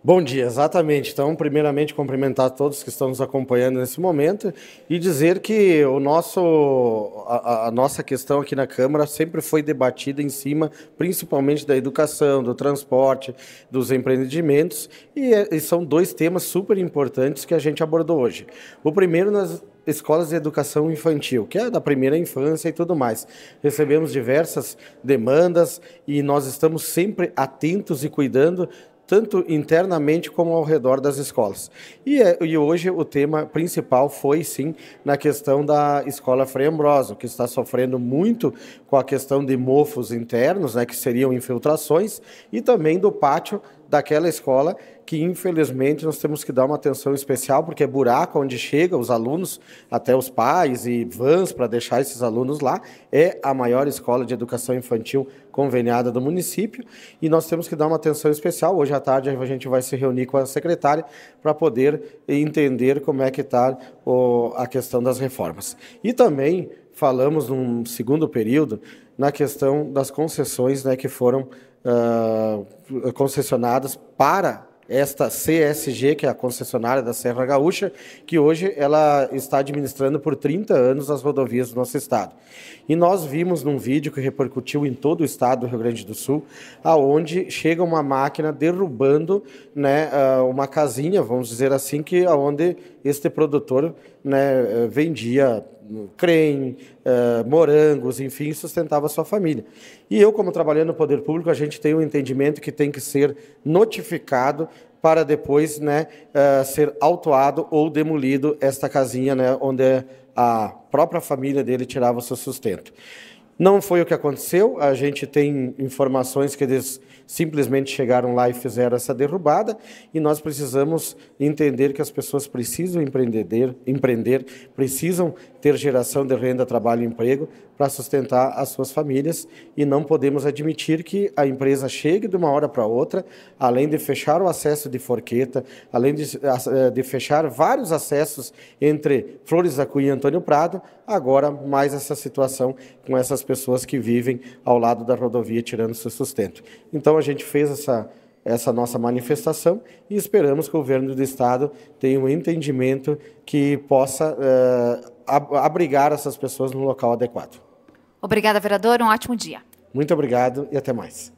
Bom dia, exatamente. Então, primeiramente, cumprimentar todos que estão nos acompanhando nesse momento e dizer que a nossa questão aqui na Câmara sempre foi debatida em cima, principalmente da educação, do transporte, dos empreendimentos, e são dois temas super importantes que a gente abordou hoje. O primeiro, nas escolas de educação infantil, que é da primeira infância e tudo mais. Recebemos diversas demandas e nós estamos sempre atentos e cuidando tanto internamente como ao redor das escolas. E hoje o tema principal foi, sim, na questão da Escola Frei Ambrósio, que está sofrendo muito com a questão de mofos internos, né, que seriam infiltrações, e também do pátio daquela escola que, infelizmente, nós temos que dar uma atenção especial, porque é buraco onde chegam os alunos, até os pais e vans para deixar esses alunos lá. É a maior escola de educação infantil conveniada do município e nós temos que dar uma atenção especial. Hoje à tarde a gente vai se reunir com a secretária para poder entender como é que está a questão das reformas. E também falamos num segundo período na questão das concessões, né, que foram concessionadas para esta CSG, que é a concessionária da Serra Gaúcha, que hoje ela está administrando por 30 anos as rodovias do nosso estado. E nós vimos num vídeo que repercutiu em todo o estado do Rio Grande do Sul, aonde chega uma máquina derrubando, né, uma casinha, vamos dizer assim, que aonde este produtor, né, vendia creme, morangos, enfim, sustentava a sua família. E eu, como trabalhando no poder público, a gente tem um entendimento que tem que ser notificado para depois, né, ser autuado ou demolido esta casinha, né, onde a própria família dele tirava o seu sustento. Não foi o que aconteceu, a gente tem informações que eles simplesmente chegaram lá e fizeram essa derrubada, e nós precisamos entender que as pessoas precisam empreender, precisam ter geração de renda, trabalho e emprego para sustentar as suas famílias, e não podemos admitir que a empresa chegue de uma hora para outra, além de fechar o acesso de Forqueta, além de fechar vários acessos entre Flores da Cunha e Antônio Prado, agora mais essa situação com essas pessoas que vivem ao lado da rodovia tirando seu sustento. Então a gente fez essa nossa manifestação e esperamos que o governo do estado tenha um entendimento que possa abrigar essas pessoas no local adequado. Obrigada, vereador. Um ótimo dia. Muito obrigado e até mais.